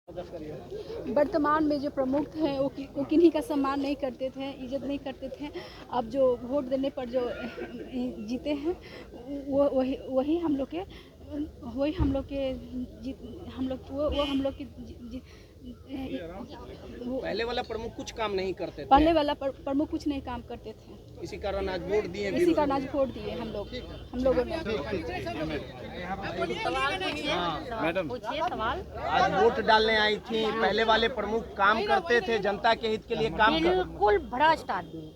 वर्तमान में जो प्रमुख हैं वो किन्हीं का सम्मान नहीं करते थे, इज्जत नहीं करते थे। अब जो वोट देने पर जो जीते हैं वही हम लोग के पहले वाला प्रमुख कुछ काम नहीं करते थे। पहले वाला प्रमुख कुछ नहीं काम करते थे। इसी कारण आज वोट दिए। इसी कारण आज वोट दिए हम लोगों ने। मैडम पूछिए सवाल। आज वोट डालने आई थी, पहले वाले प्रमुख काम करते थे, जनता के हित के लिए काम करते। बिल्कुल भ्रष्ट आदमी,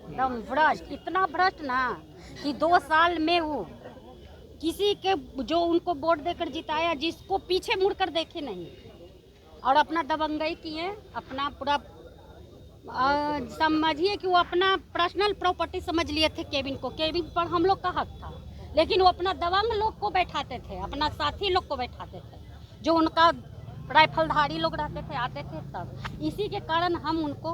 एकदम भ्रष्ट, इतना भ्रष्ट ना कि 2 साल में वो किसी के जो उनको वोट देकर जिताया जिसको पीछे मुड़कर देखे नहीं, और अपना दबंगई किए, अपना पूरा समझिए कि वो अपना पर्सनल प्रॉपर्टी समझ लिए थे। केबिन पर हम लोग का हक था, लेकिन वो अपना दबंग लोग को बैठाते थे, अपना साथी लोग को बैठाते थे, जो उनका राइफलधारी लोग रहते थे, आते थे तब। इसी के कारण हम उनको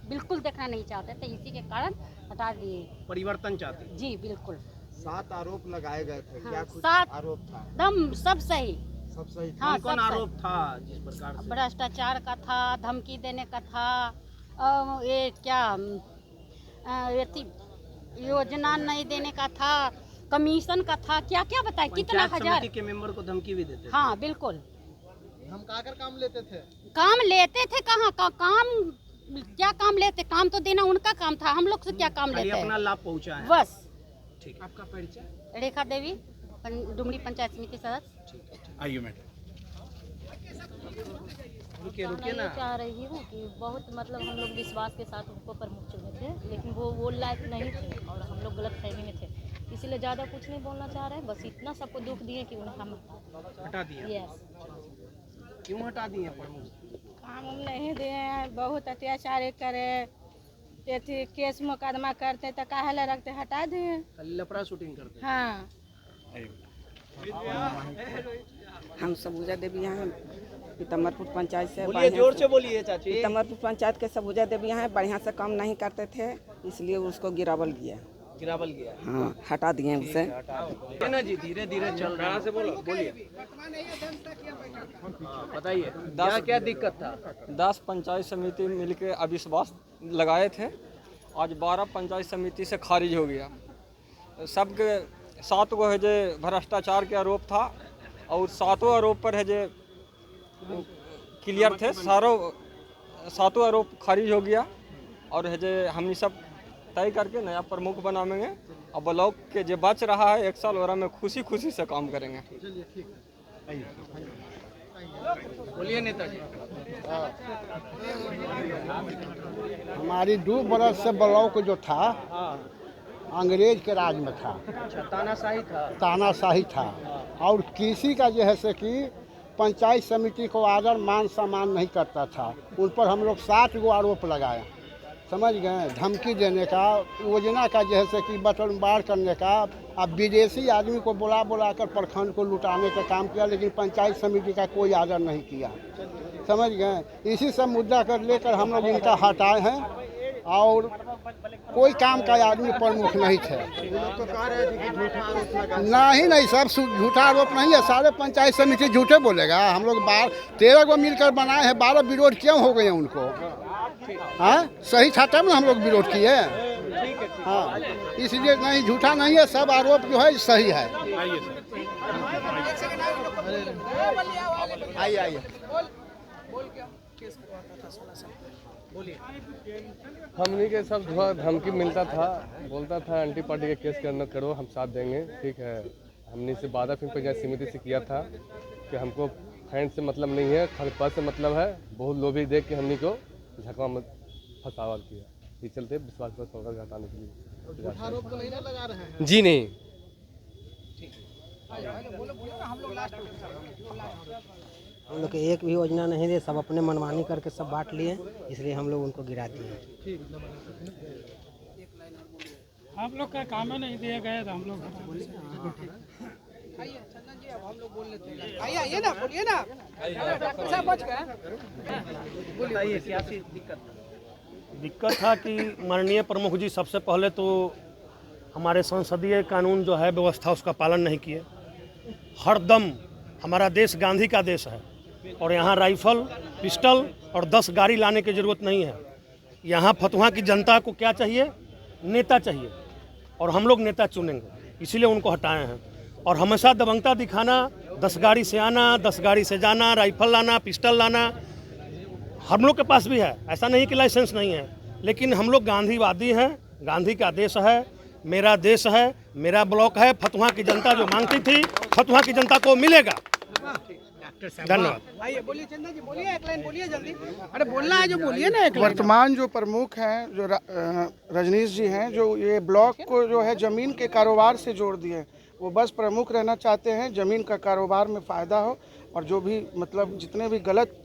बिल्कुल देखना नहीं चाहते थे, इसी के कारण हटा दिए। परिवर्तन चाहते जी बिल्कुल। 7 आरोप लगाए गए थे। हाँ, क्या कुछ 7 आरोप था? दम सब सही। सब सही था। हाँ, कौन आरोप था जिस प्रकार से? भ्रष्टाचार का था, धमकी देने का था, ये क्या योजना नहीं देने का था, कमीशन का था, क्या क्या बताए, कितना हजार के मेंबर को धमकी भी देते थे। हाँ बिल्कुल। धमकाकर काम लेते थे। काम लेते थे कहाँ का काम, क्या काम लेते, काम तो देना उनका काम था, हम लोग से क्या काम लेते हैं। अपना लाभ पहुँचा है बस। ठीक। आपका परिचय? रेखा देवी, डुमरी पंचायत समिति सदस्य। आइए मैडम। रुकिए ना। चाह रही हूँ कि बहुत मतलब हम लोग विश्वास के साथ उनको प्रमुख चुने थे, लेकिन वो लायक नहीं थे और हम लोग गलत फहमी में थे, इसीलिए ज़्यादा कुछ नहीं बोलना चाह रहे हैं। बस इतना सबको दुख दिए कि उन्हें हम हटा दिया। यस। क्यों हटा दिए प्रमुख? काम हम नहीं दिए हैं, बहुत अत्याचार करे, केस मुकदमा करते तो काहे ला रखते, हटा दिए। लफड़ा शूटिंग करते। हाँ। हम सबूजा देवी यहाँ पीतमरपुर पंचायत से। बोलिए, जोर से बोलिए चाची। पीतमरपुर पंचायत के सबूजा देवी यहाँ बढ़िया से काम नहीं करते थे, इसलिए उसको गिरावल गया। हाँ, हटा दिए उसे। ना जी, धीरे धीरे चल रहा से बोलो, बोलिए। बताइए क्या दिक्कत था? 10 पंचायत समिति मिलके अविश्वास लगाए थे, आज 12 पंचायत समिति से खारिज हो गया। सबके 7 गो है जे भ्रष्टाचार के आरोप था, और 7 आरोप पर है जे क्लियर थे, 7 आरोप खारिज हो गया। और है जे हम सब तय करके नया प्रमुख बनाएंगे, और ब्लॉक के जो बच रहा है 1 साल और में खुशी खुशी से काम करेंगे। बोलिए नेताजी। हमारी 2 बरस से ब्लॉक जो था अंग्रेज के राज में था। अच्छा, तानाशाही था। और किसी का जो है से कि पंचायत समिति को आदर मान सम्मान नहीं करता था। उन पर हम लोग 7 गो आरोप लगाए, समझ गए, धमकी देने का, योजना का जो है से कि बटनबार करने का। अब विदेशी आदमी को बुला कर प्रखंड को लुटाने का काम किया, लेकिन पंचायत समिति का कोई आदर नहीं किया, समझ गए। इसी सब मुद्दा कर लेकर हम लोग इनका हटाए हैं, और कोई काम का आदमी प्रमुख नहीं थे। नहीं, सब झूठा आरोप नहीं है, सारे पंचायत समिति झूठे बोलेगा। हम लोग 13 गो मिलकर बनाए हैं, 12 विरोध क्यों हो गए उनको? हाँ, सही था तब ना हम लोग विरोध किए। हाँ, इसलिए नहीं, झूठा नहीं है, सब आरोप जो है सही है। आइए। हमनी के सब धमकी मिलता था, बोलता था एंटी पार्टी के केस करना करो, हम साथ देंगे, ठीक है। हमने से वादा फिर पंचायत समिति से किया था कि हमको फैंड से मतलब नहीं है, खाली पद से मतलब है। बहुत लोभी देख के हमनी को झकवा में फंसावल किया, ये चलते विश्वास पर सरकार हटाने के लिए। आरोप तो नहीं लगा रहे हैं? जी नहीं। हम लोग एक भी योजना नहीं दे, सब अपने मनमानी करके सब बांट लिए, इसलिए हम लोग उनको गिरा दिए। हम लोग का काम नहीं दिए गए तो हम लोग आइए ना, बोलिए ना। बताइए क्या दिक्कत था कि माननीय प्रमुख जी सबसे पहले तो हमारे संसदीय कानून जो है व्यवस्था उसका पालन नहीं किए। हरदम हमारा देश गांधी का देश है, और यहाँ राइफल, पिस्टल और 10 गाड़ी लाने की ज़रूरत नहीं है। यहाँ फतुहा की जनता को क्या चाहिए? नेता चाहिए, और हम लोग नेता चुनेंगे, इसीलिए उनको हटाए हैं। और हमेशा दबंगता दिखाना, 10 गाड़ी से आना, 10 गाड़ी से जाना, राइफल लाना, पिस्टल लाना, हम लोग के पास भी है, ऐसा नहीं कि लाइसेंस नहीं है, लेकिन हम लोग गांधीवादी हैं। गांधी का देश है, मेरा देश है, मेरा ब्लॉक है। फतुहा की जनता जो मांगती थी, फतुहा की जनता को मिलेगा। धन्यवाद। आइए बोलिए चंदा जी, बोलिए, एक लाइन बोलिए जल्दी। अरे बोलना है जो बोलिए ना। वर्तमान जो प्रमुख हैं, जो रजनीश जी हैं, जो ये ब्लॉक को जो है ज़मीन के कारोबार से जोड़ दिए, वो बस प्रमुख रहना चाहते हैं, ज़मीन का कारोबार में फ़ायदा हो, और जो भी मतलब जितने भी गलत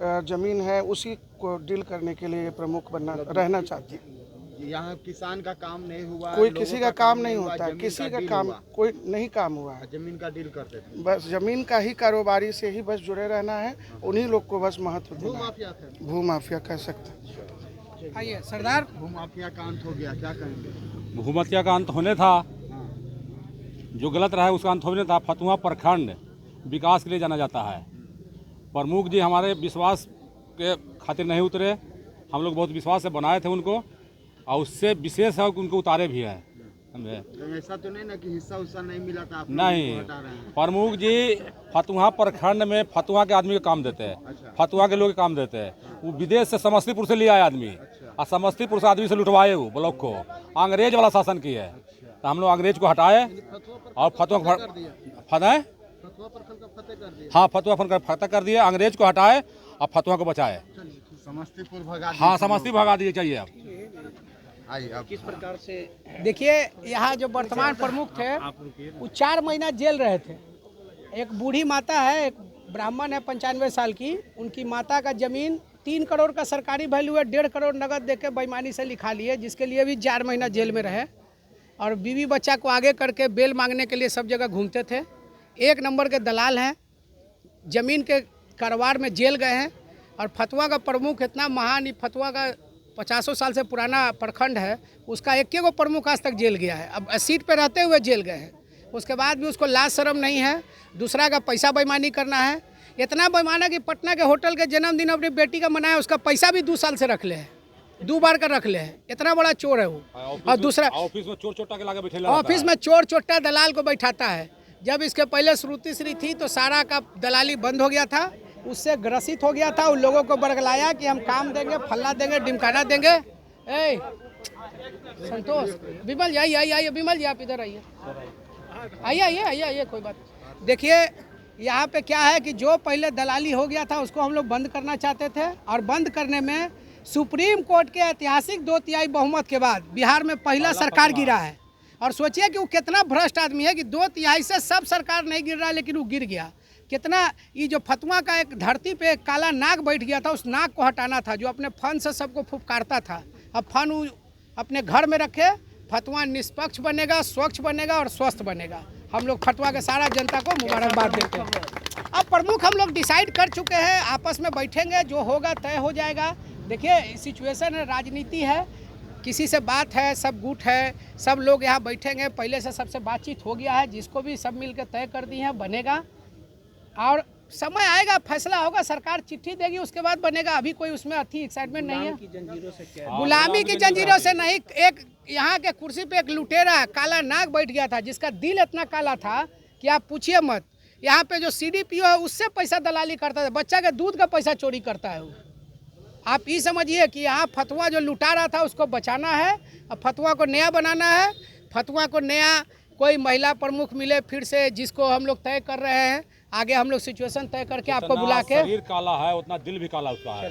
ज़मीन है उसी को डील करने के लिए प्रमुख रहना चाहते हैं। यहाँ किसान का काम नहीं हुआ, कोई किसी का काम नहीं होता है, किसी का काम कोई नहीं काम हुआ है। जमीन का डील करते थे, बस ज़मीन का ही कारोबारी से ही बस जुड़े रहना है, उन्हीं लोग को बस महत्व देना है। भूमाफिया कह सकते हैं। आइए सरदार। भूमाफिया का अंत हो गया, क्या कहेंगे? भूमाफिया का अंत होने था, जो गलत रहा है उसका अंत होने था। फतुहा प्रखंड विकास के लिए जाना जाता है। प्रमुख जी हमारे विश्वास के खातिर नहीं उतरे, हम लोग बहुत विश्वास से बनाए थे उनको, और उससे विशेष है उनको उतारे भी हैं। समझे? ऐसा तो नहीं ना कि हिस्सा उस्सा नहीं मिला था? नहीं, प्रमुख जी फतुहा प्रखंड में फतुहा के आदमी को काम देते हैं। अच्छा। फतुहा के लोग काम देते हैं। वो विदेश से समस्तीपुर से लिया है आदमी। अच्छा। और समस्तीपुर से आदमी से लुटवाए वो ब्लॉक को, अंग्रेज वाला शासन की है। तो हम लोग अंग्रेज को हटाए और फतुहा हाँ फतुहा फतह कर दिए, अंग्रेज को हटाए और फतुहा को बचाए। समस्तीपुर भगा, हाँ समस्तीपुर भगा दिए चाहिए। अब किस प्रकार से देखिए, यहाँ जो वर्तमान प्रमुख थे वो 4 महीना जेल रहे थे। एक बूढ़ी माता है, एक ब्राह्मण है 95 साल की, उनकी माता का ज़मीन 3 करोड़ का सरकारी वैल्यू है, 1.5 करोड़ नगद देके बेईमानी से लिखा लिए, जिसके लिए भी 4 महीना जेल में रहे। और बीवी बच्चा को आगे करके बेल मांगने के लिए सब जगह घूमते थे। 1 नंबर के दलाल हैं, ज़मीन के कारोबार में जेल गए हैं। और फतुहा का प्रमुख इतना महान, ये फतुहा का 50 साल से पुराना प्रखंड है, उसका एक गो प्रमुख आज तक जेल गया है। अब सीट पे रहते हुए जेल गए हैं, उसके बाद भी उसको लाज शर्म नहीं है, दूसरा का पैसा बेईमानी करना है। इतना बेईमाना कि पटना के होटल के जन्मदिन अपनी बेटी का मनाया, उसका पैसा भी 2 साल से रख ले है, 2 बार का रख ले है। इतना बड़ा चोर है वो। और दूसरा ऑफिस में चोर चोटा के लाके बैठे, ऑफिस में चोर चोटा दलाल को बैठाता है। जब इसके पहले श्रुति श्री थी तो सारा का दलाली बंद हो गया था, उससे ग्रसित हो गया था। उन लोगों को बरगलाया कि हम काम देंगे, फल्ला देंगे, डिमकाना देंगे। ए संतोष, विमल जी आइए, विमल जी आप इधर आइए, आइए, कोई बात। देखिए यहाँ पे क्या है कि जो पहले दलाली हो गया था उसको हम लोग बंद करना चाहते थे, और बंद करने में सुप्रीम कोर्ट के ऐतिहासिक 2/3 बहुमत के बाद बिहार में पहला सरकार गिरा है। और सोचिए कि वो कितना भ्रष्ट आदमी है कि 2/3 से सब सरकार नहीं गिर रहा, लेकिन वो गिर गया। कितना ये जो फतुहा का एक धरती पे एक काला नाग बैठ गया था, उस नाग को हटाना था, जो अपने फन से सबको फुफकारता था। अब फन अपने घर में रखे, फतुहा निष्पक्ष बनेगा, स्वच्छ बनेगा और स्वस्थ बनेगा। हम लोग फतुहा के सारा जनता को मुबारकबाद देते हैं। अब प्रमुख हम लोग डिसाइड कर चुके हैं, आपस में बैठेंगे, जो होगा तय हो जाएगा। देखिए सिचुएशन है, राजनीति है, किसी से बात है, सब गुट है, सब लोग यहाँ बैठेंगे। पहले से सबसे बातचीत हो गया है, जिसको भी सब मिल के तय कर दी है, बनेगा। और समय आएगा, फैसला होगा, सरकार चिट्ठी देगी, उसके बाद बनेगा। अभी कोई उसमें अति एक्साइटमेंट नहीं है। गुलामी की जंजीरों से नहीं। एक यहाँ के कुर्सी पे एक लुटेरा काला नाग बैठ गया था, जिसका दिल इतना काला था कि आप पूछिए मत। यहाँ पे जो CDPO है उससे पैसा दलाली करता था, बच्चा के दूध का पैसा चोरी करता है वो। आप ये समझिए कि यहाँ फतुहा जो लुटा रहा था उसको बचाना है, और फतुहा को नया बनाना है। फतुहा को नया कोई महिला प्रमुख मिले फिर से, जिसको हम लोग तय कर रहे हैं। आगे हम लोग सिचुएशन तय करके आपको बुला के, शरीर काला है उतना दिल भी काला उसका है।